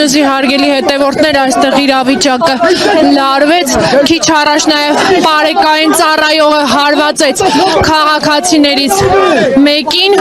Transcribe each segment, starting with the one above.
Նյուզի հարգելի հետևորդներ, այստեղ իրավիճակը լարվեց, քիչ առաջ նաև պարեկային ծառայողը հարվածեց քաղաքացիներից մեկին։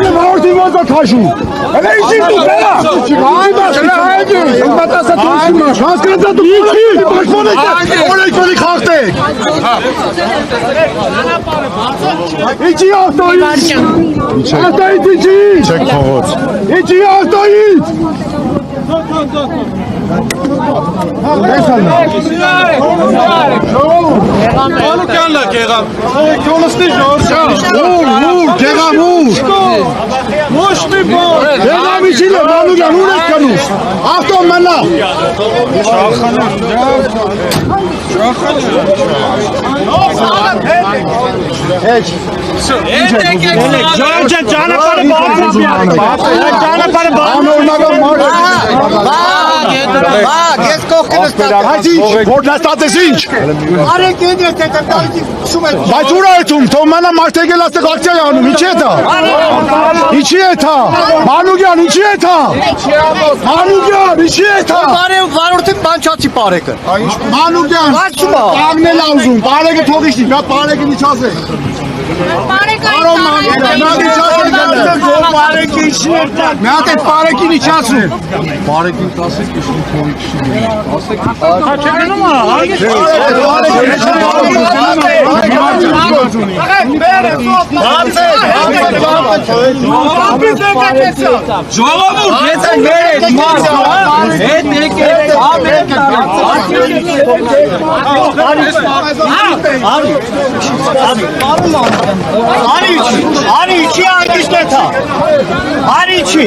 Ani içi arkadaşlar. Արի չի։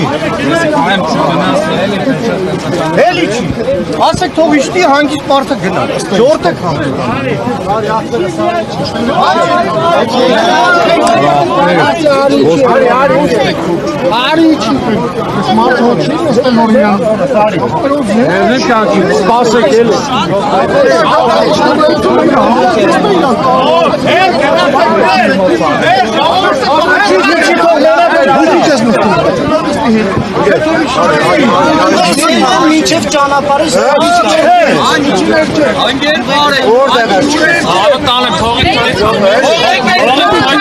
Էլի չի։ Ասեք թող իշտի հանգիստ մարդը գնա։ Ժորտը քամ։ Արի չի։ Մարդը չի նստել նորին արի։ Ներնես կյանքի սպասեք էլի։ Մինչև ճանապարհը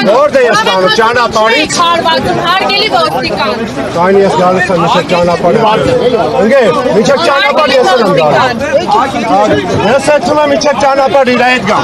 Որտե ես տանում ճանապարհից Հարգելի ոստիկան Կայնի ես գալիս եմ մինչև ճանապարհը Ընկեր, մինչև ճանապարհ ես եմ գալիս Ես հետում եմ մինչև ճանապարհ իր հետ գամ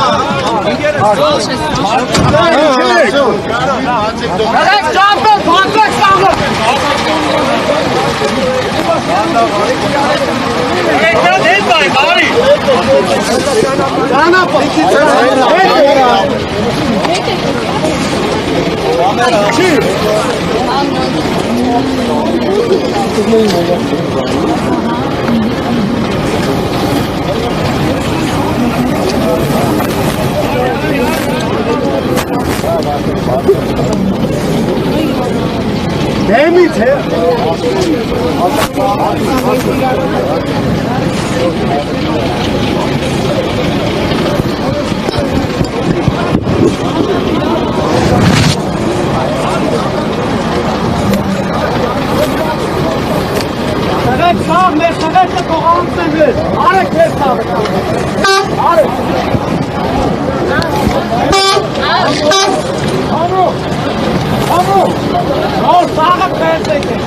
Դեմից է Սաղետ սաղ մեր սաղետը կողանց են լեզ Արեք մեր սաղ Արեք Ամո Որ սաղը պերտեք է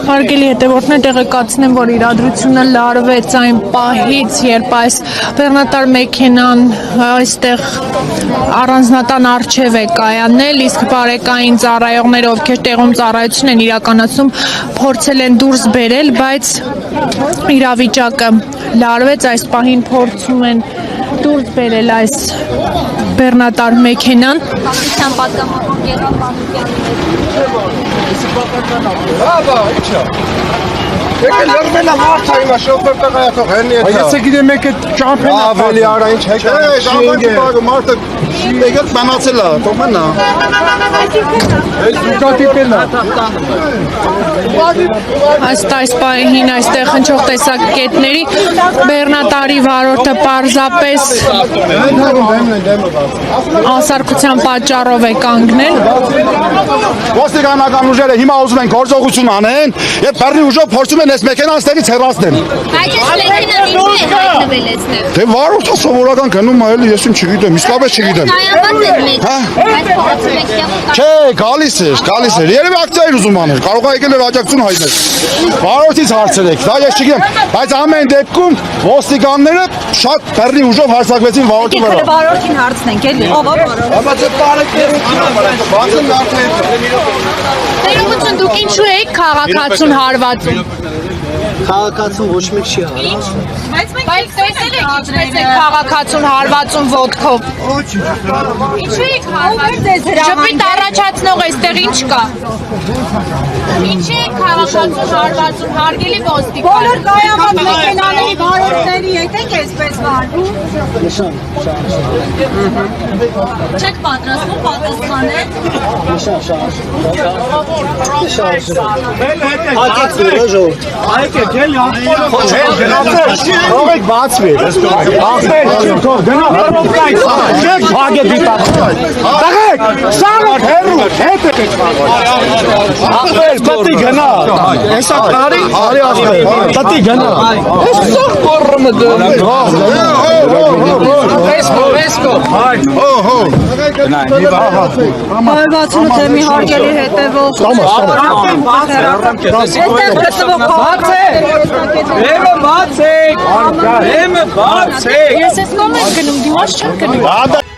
Հարգելի հետևորդներ տեղեկացնեմ, որ իրադրությունը լարվեց այն պահից, երբ այս բեռնատար մեքենան այստեղ առանձնատան առջև է կայանել, իսկ բարեկային ծառայողները, ովքեր տեղում ծառայություն են իրականացնում, փորձել են դուրս բերել, բայց իրավիճակը լարվեց, այս պահին փորձում են դուրս բերել այս բեռնատար մեքենան Պատմության պատգամավոր Բաբա, իչա Եկել լրմենա մարդ հայմա, շոպեր տղայաթող, հենի էթա Ես գիտեմ մեկ է ճամպեն ավելի արա, ինչ հեկան Մարդը եկել բանացել է, թողմեն նա Ես դուկատիպել է Ըստ այս պահին այստեղ հնչող տեսակետների բեռնատարի վարորդը պարզապես անսարքության պատճառով է կանգնել Ոստիկանական ուժերը հիմա ուզում են գործողություն անեն եւ բեռնի ուժով փորձում են այս մեքենան ստերից հեռացնել Բայց այս մեքենան ինչ է հայտնվել այստեղ Դե վարորդը սովորական գնում է էլի, ես չգիտեմ, իսկապես չգիտեմ Կայանված է մեկ Բայց փողոցում եք եղել Չէ, գալիս էր Երևի ակցիա էր ուզում անել, կարող է եկել էր աջակցություն հայտնել Վարորդից հարցրեք, դա ես չգիտեմ Բայց ամեն դեպքում ոստիկանները շատ բեռնի ուժով հարձակվեցին վարորդի վրա Վարորդին հարցնենք էլի ով Ներողություն, դուք ինչու եք քաղաքացուն հարվածում Քաղաքացուն ոչ մեկ չի հարվածում Բայց տեսել եք ինչպես է քաղաքացուն հարվածում ոտքով Ինչու եք հարվածում Ժպիտ առաջացնող այստեղ ինչ կա Ինչու եք քաղաքացուն հարվածում հարգելի ոստիկան Բոլոր կայանված մեքենաների վարորդների եկեք այսպես վարվում Չեք պատրաստվում պատասխանել Հակեց վերը ժողովուրդ Թողեք բացվի Ախպեր, չեք բագե դիտակ Տղեք, սարոտ հերու, հետ եք Ախպեր, տտի գնա Էսա կարի, արի ախպեր, տտի գնա Ես սող կորրը մը դրում 168 մի հարգելի հետևող Ես ես կոմ եմ գնում, դիմաց չեմ գնում։